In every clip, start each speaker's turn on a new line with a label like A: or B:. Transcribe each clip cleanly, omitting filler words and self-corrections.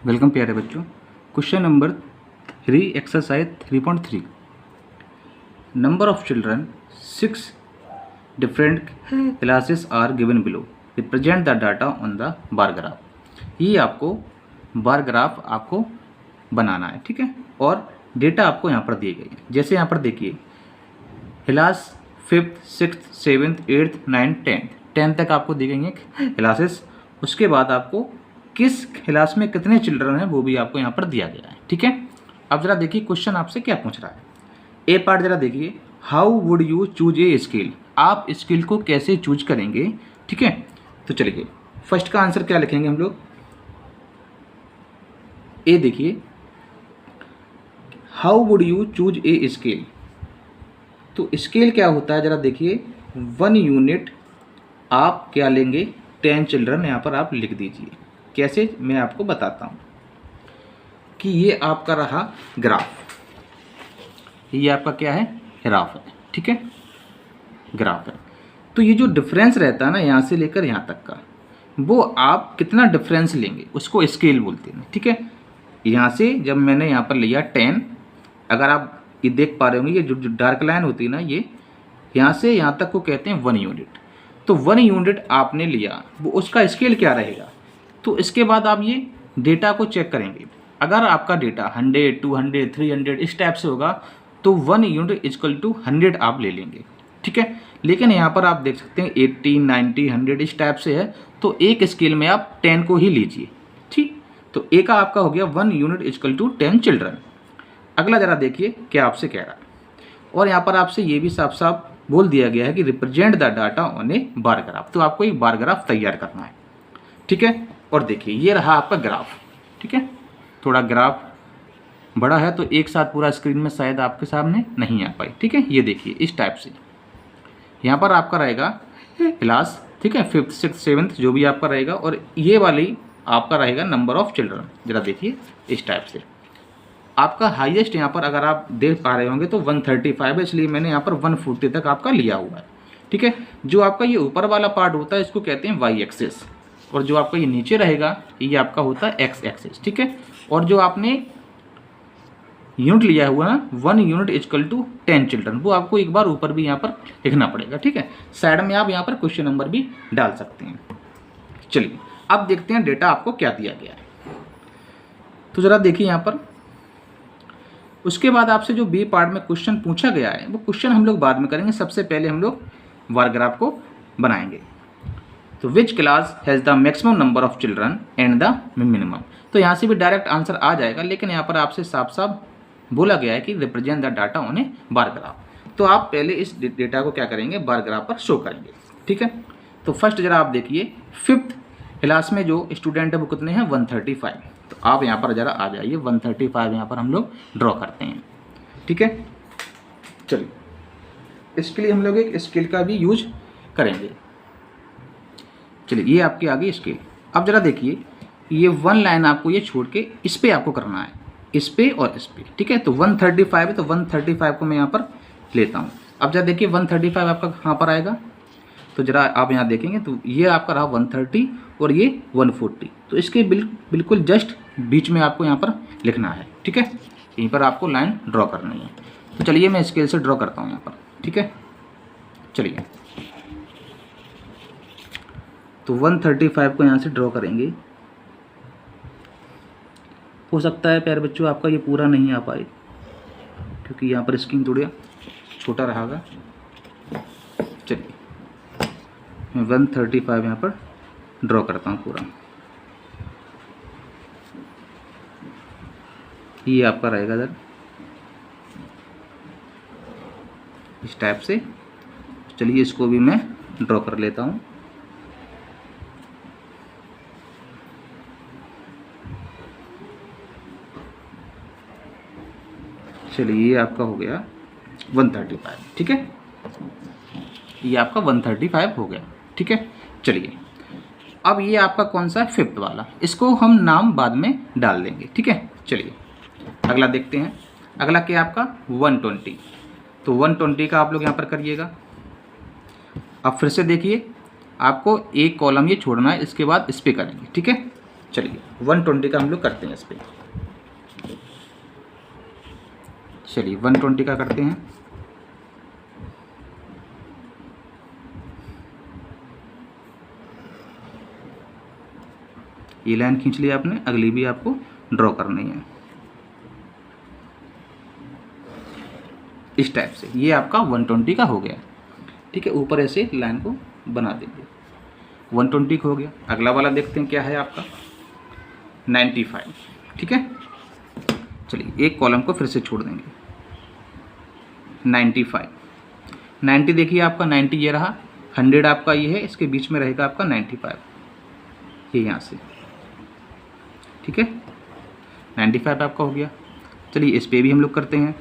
A: Welcome प्यारे बच्चों। Question number 3 exercise 3.3 number of children 6 different classes are given below represent the data on the bar graph. ये आपको bar graph आपको बनाना है, ठीक है। और डेटा आपको यहाँ पर दिए गए हैं। जैसे यहाँ पर देखिए class 5th 6th 7th 8th 9th 10th तक आपको दी गई हैं क्लासेस। उसके बाद आपको किस क्लास में कितने चिल्ड्रन हैं वो भी आपको यहाँ पर दिया गया है, ठीक है। अब जरा देखिए क्वेश्चन आपसे क्या पूछ रहा है। ए पार्ट जरा देखिए, how would you choose a scale. आप स्केल को कैसे चूज करेंगे, ठीक है। तो चलिए फर्स्ट का आंसर क्या लिखेंगे हम लोग। ए देखिए, how would you choose a scale. तो स्केल क्या होता है जरा देखिए, 1 यूनिट आप क्या लेंगे, 10 चिल्ड्रन यहाँ पर आप लिख दीजिए। कैसे मैं आपको बताता हूँ कि ये आपका रहा ग्राफ, ये आपका क्या है, ग्राफ है, ठीक है, ग्राफ है। तो ये जो डिफरेंस रहता है ना यहाँ से लेकर यहाँ तक का, वो आप कितना डिफरेंस लेंगे उसको स्केल बोलते हैं, ठीक है। यहाँ से जब मैंने यहाँ पर लिया 10, अगर आप ये देख पा रहे होंगे, ये जो डार्क लाइन होती है ना, ये यहाँ से यहाँ तक को कहते हैं 1 यूनिट। तो 1 यूनिट आपने लिया, वो उसका स्केल क्या रहेगा। तो इसके बाद आप ये डेटा को चेक करेंगे। अगर आपका डेटा 100, 200, 300 इस टाइप से होगा तो 1 यूनिट इक्वल टू 100 आप ले लेंगे, ठीक है। लेकिन यहाँ पर आप देख सकते हैं 80, 90, 100 इस टाइप से है, तो एक स्केल में आप 10 को ही लीजिए, ठीक। तो ए का आपका हो गया 1 यूनिट इक्वल टू 10 चिल्ड्रन। अगला जरा देखिए क्या आपसे कह रहा है, और यहाँ पर आपसे ये भी साफ साफ बोल दिया गया है कि represent the data on A bar graph. तो आपको एक बार ग्राफ तैयार करना है, ठीक है। और देखिए ये रहा आपका ग्राफ, ठीक है। थोड़ा ग्राफ बड़ा है तो एक साथ पूरा स्क्रीन में शायद आपके सामने नहीं आ पाई, ठीक है। ये देखिए इस टाइप से यहाँ पर आपका रहेगा क्लास, ठीक है, 5th 6th 7th जो भी आपका रहेगा, और ये वाली आपका रहेगा नंबर ऑफ चिल्ड्रन। जरा देखिए इस टाइप से आपका हाईएस्ट यहाँ पर अगर आप देख पा रहे होंगे तो 135 है, इसलिए मैंने यहाँ पर 140 तक आपका लिया हुआ है, ठीक है। जो आपका ये ऊपर वाला पार्ट होता है इसको कहते हैं वाई एक्सिस, और जो आपका ये नीचे रहेगा ये आपका होता है एक्स एक्सिस, ठीक है। और जो आपने यूनिट लिया हुआ ना 1 यूनिट इक्वल टू 10 चिल्ड्रन, वो आपको एक बार ऊपर भी यहाँ पर लिखना पड़ेगा, ठीक है। साइड में आप यहाँ पर क्वेश्चन नंबर भी डाल सकते हैं। चलिए अब देखते हैं डेटा आपको क्या दिया गया है। तो जरा देखिए यहाँ पर, उसके बाद आपसे जो बी पार्ट में क्वेश्चन पूछा गया है वो क्वेश्चन हम लोग बाद में करेंगे। सबसे पहले हम लोग बार ग्राफ को बनाएंगे। तो which class has the maximum number of children and the minimum. तो यहाँ से भी डायरेक्ट आंसर आ जाएगा, लेकिन यहाँ पर आपसे साफ साफ बोला गया है कि represent the data on A bar graph. तो आप पहले इस डेटा को क्या करेंगे, बार ग्राफ पर शो करेंगे, ठीक है। तो फर्स्ट जरा आप देखिए 5th क्लास में जो स्टूडेंट है वो कितने हैं, 135। तो आप यहाँ पर जरा आ जाइए, 135 यहाँ पर हम लोग ड्रॉ करते हैं, ठीक है। चलिए इसके लिए हम लोग एक स्केल का भी यूज करेंगे। चलिए ये आपकी आ गई स्केल। अब जरा देखिए ये 1 लाइन आपको ये छोड़ के इस पे आपको करना है, इस पे और इस पे, ठीक है। तो 135 है, तो 135 को मैं यहाँ पर लेता हूँ। अब जरा देखिए 135 आपका कहाँ पर आएगा, तो जरा आप यहाँ देखेंगे तो ये आपका रहा 130 और ये 140। तो इसके बिल्कुल जस्ट बीच में आपको यहाँ पर लिखना है, ठीक है। यहीं पर आपको लाइन ड्रॉ करनी है। तो चलिए मैं स्केल से ड्रॉ करता हूँ यहाँ पर, ठीक है। चलिए तो 135 को यहाँ से ड्रॉ करेंगे। हो सकता है प्यारे बच्चों आपका ये पूरा नहीं आ पाए, क्योंकि यहाँ पर स्क्रीन थोड़ा छोटा रहेगा। चलिए मैं 135 यहाँ पर ड्रॉ करता हूँ पूरा। ये आपका रहेगा इधर इस टाइप से। चलिए इसको भी मैं ड्रॉ कर लेता हूँ। चलिए ये आपका हो गया 135, ठीक है। ये आपका 135 हो गया, ठीक है। चलिए अब ये आपका कौन सा है, 5th वाला, इसको हम नाम बाद में डाल देंगे, ठीक है। चलिए अगला देखते हैं। अगला क्या आपका 120। तो 120 का आप लोग यहाँ पर करिएगा। अब फिर से देखिए आपको एक कॉलम ये छोड़ना है, इसके बाद इस पे करेंगे, ठीक है। चलिए 120 का हम लोग करते हैं इस पर। चलिए 120 का करते हैं। ये लाइन खींच लिया आपने, अगली भी आपको ड्रॉ करनी है इस टाइप से। ये आपका 120 का हो गया, ठीक है। ऊपर ऐसे लाइन को बना देंगे, 120 का हो गया। अगला वाला देखते हैं क्या है आपका 95, ठीक है। चलिए एक कॉलम को फिर से छोड़ देंगे 95, 90 देखिए आपका 90 ये रहा, 100 आपका ये है, इसके बीच में रहेगा आपका 95, ये यहाँ से, ठीक है। 95 आपका हो गया। चलिए इस पे भी हम लोग करते हैं।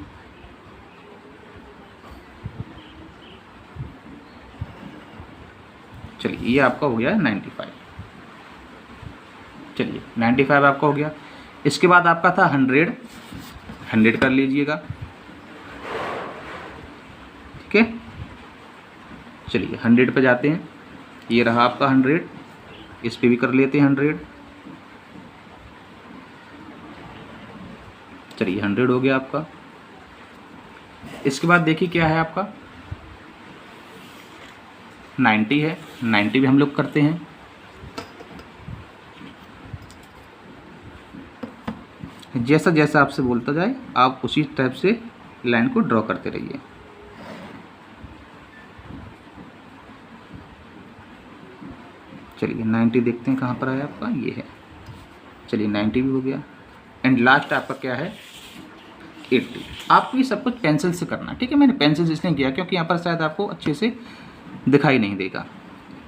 A: चलिए ये आपका हो गया 95। चलिए 95 आपका हो गया। इसके बाद आपका था 100 कर लीजिएगा, ठीक है। चलिए 100 पे जाते हैं, ये रहा आपका 100, इस पे भी कर लेते हैं 100। चलिए 100 हो गया आपका। इसके बाद देखिए क्या है आपका 90 है, 90 भी हम लोग करते हैं। जैसा जैसा आपसे बोलता जाए आप उसी टाइप से लाइन को ड्रॉ करते रहिए। चलिए 90 देखते हैं कहाँ पर है आपका, ये है। चलिए 90 भी हो गया। एंड लास्ट आपका क्या है 80। आपको ये सब कुछ पेंसिल से करना है, ठीक है। मैंने पेंसिल से इसलिए किया क्योंकि यहाँ पर शायद आपको अच्छे से दिखाई नहीं देगा।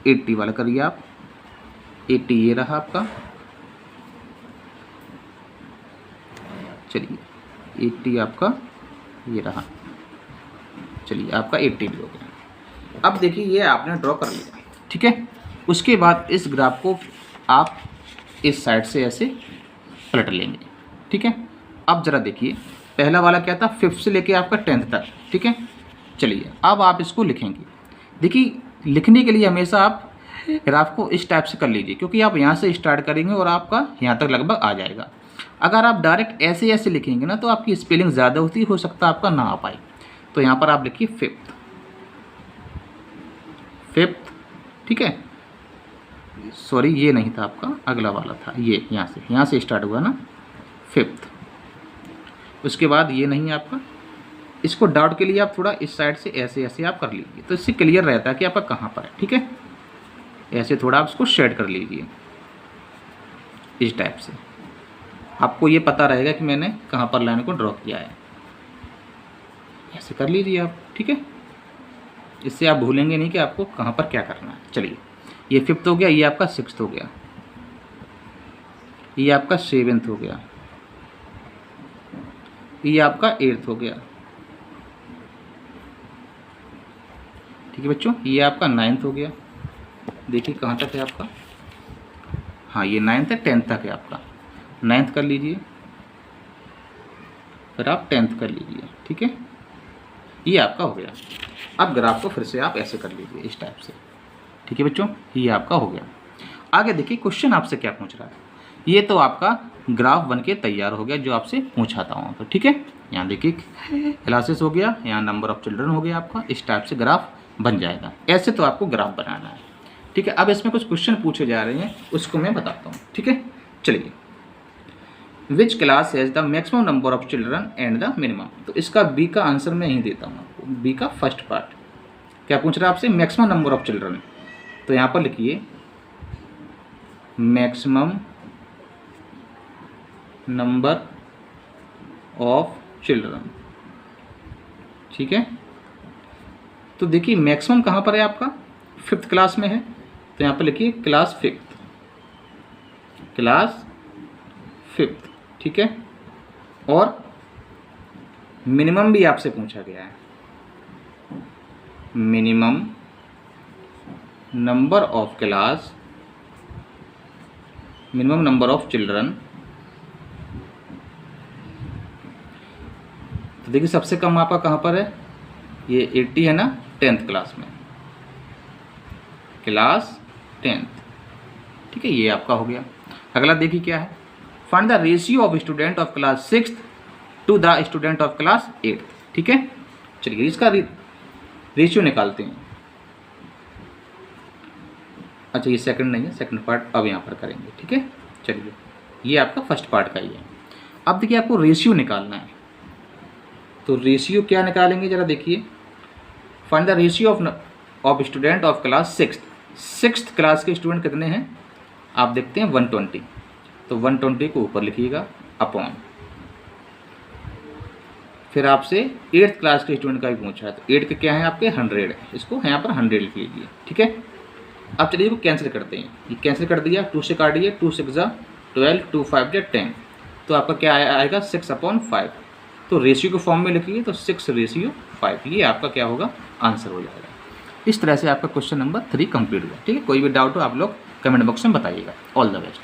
A: 80 वाला करिए आप, 80 ये रहा आपका। चलिए 80 आपका ये रहा। चलिए आपका 80 भी हो गया। अब देखिए ये आपने ड्रॉ कर लिया, ठीक है। उसके बाद इस ग्राफ को आप इस साइड से ऐसे पलट लेंगे, ठीक है। अब ज़रा देखिए पहला वाला क्या था 5th से लेके आपका 10th तक, ठीक है। चलिए अब आप इसको लिखेंगे। देखिए लिखने के लिए हमेशा आप ग्राफ को इस टाइप से कर लीजिए, क्योंकि आप यहाँ से स्टार्ट करेंगे और आपका यहाँ तक लगभग आ जाएगा। अगर आप डायरेक्ट ऐसे ऐसे लिखेंगे ना तो आपकी स्पेलिंग ज़्यादा होती, हो सकता है आपका ना आ पाए। तो यहाँ पर आप लिखिए 5th, ठीक है। सॉरी ये नहीं था आपका, अगला वाला था ये, यहाँ से स्टार्ट हुआ ना 5th। उसके बाद ये नहीं है आपका, इसको डॉट के लिए आप थोड़ा इस साइड से ऐसे ऐसे आप कर लीजिए, तो इससे क्लियर रहता है कि आपका कहाँ पर है, ठीक है। ऐसे थोड़ा आप इसको शेड कर लीजिए इस टाइप से, आपको ये पता रहेगा कि मैंने कहाँ पर लाइन को ड्रॉ किया है। ऐसे कर लीजिए आप, ठीक है। इससे आप भूलेंगे नहीं कि आपको कहाँ पर क्या करना है। चलिए ये 5th हो गया, ये आपका 6th हो गया, ये आपका 7th हो गया, ये आपका 8th हो गया, ठीक है बच्चों। ये आपका 9th हो गया। देखिए कहाँ तक है आपका, हाँ ये 9th है, 10th तक है आपका। 9th कर लीजिए, फिर आप 10th कर लीजिए, ठीक है। ये आपका हो गया। अब ग्राफ को फिर से आप ऐसे कर लीजिए इस टाइप से, ठीक है बच्चों। ये आपका हो गया। आगे देखिए क्वेश्चन आपसे क्या पूछ रहा है। ये तो आपका ग्राफ बन के तैयार हो गया जो आपसे पूछा था वहाँ पर, ठीक है। यहाँ देखिए क्लासेस हो गया, यहाँ नंबर ऑफ चिल्ड्रन हो गया आपका। इस टाइप से ग्राफ बन जाएगा। ऐसे तो आपको ग्राफ बनाना है, ठीक है। अब इसमें कुछ क्वेश्चन पूछे जा रहे हैं, उसको मैं बताता हूँ, ठीक है। चलिए which class has the maximum number of children and the minimum. तो इसका बी का आंसर मैं यहीं देता हूँ आपको। बी का फर्स्ट पार्ट क्या पूछ रहा है आपसे, मैक्सिमम नंबर ऑफ चिल्ड्रन। तो यहाँ पर लिखिए मैक्सिमम नंबर ऑफ चिल्ड्रन, ठीक है। तो देखिए मैक्सिमम कहाँ पर है आपका 5th क्लास में है, तो यहाँ पर लिखिए क्लास 5th, ठीक है। और मिनिमम भी आपसे पूछा गया है, minimum number of class, minimum number of children. तो देखिए सबसे कम आपका कहाँ पर है, ये 80 है ना 10th क्लास में, क्लास 10th, ठीक है। ये आपका हो गया। अगला देखिए क्या है, find the ratio of student of class 6 to the student of class 8। ठीक है, चलिए इसका रेशियो निकालते हैं। अच्छा ये सेकंड नहीं है, सेकंड पार्ट अब यहाँ पर करेंगे। ठीक है, चलिए ये आपका फर्स्ट पार्ट का ही है। अब देखिए आपको रेशियो निकालना है, तो रेशियो क्या निकालेंगे जरा देखिए, find the ratio of student of class 6 class के स्टूडेंट कितने हैं, आप देखते हैं 120, तो 120 को ऊपर लिखिएगा अपॉन, फिर आपसे 8th क्लास के स्टूडेंट का भी पूछा है, तो 8 के क्या है आपके 100 है, इसको यहाँ पर 100 लिख लीजिए। ठीक है, अब चलिए इसको कैंसिल करते हैं, ये कैंसिल कर दिया, 2 से काटिए, 2 6 जा 12, 2 5 जा 10, तो आपका क्या आएगा 6/5, तो रेशियो के फॉर्म में लिखिए तो 6:5, ये आपका क्या होगा आंसर हो जाएगा। इस तरह से आपका क्वेश्चन नंबर 3 कंप्लीट हुआ। ठीक है, कोई भी डाउट हो आप लोग कमेंट बॉक्स में बताइएगा। All the best.